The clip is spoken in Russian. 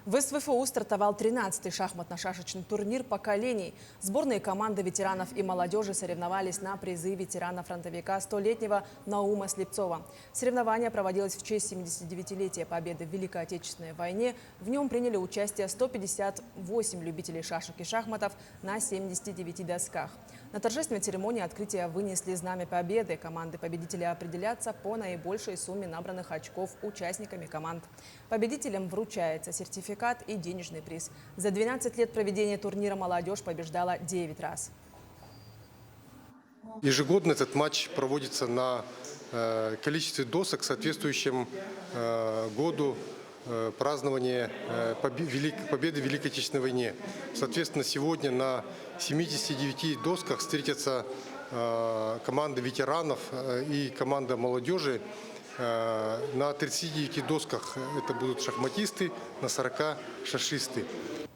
В СВФУ стартовал 13-й шахматно-шашечный турнир поколений. Сборные команды ветеранов и молодежи соревновались на призы ветерана-фронтовика 100-летнего Наума Слепцова. Соревнование проводилось в честь 79-летия победы в Великой Отечественной войне. В нем приняли участие 158 любителей шашек и шахматов на 79 досках. На торжественной церемонии открытия вынесли знамя победы. Команды победителя определятся по наибольшей сумме набранных очков участниками команд. Победителям вручается сертификат и денежный приз. За 12 лет проведения турнира молодежь побеждала 9 раз. Ежегодно этот матч проводится на количестве досок, соответствующем году празднования победы в Великой Отечественной войне. Соответственно, сегодня на 79 досках встретятся команды ветеранов и команда молодежи. На 39 досках это будут шахматисты, на 40 шашисты.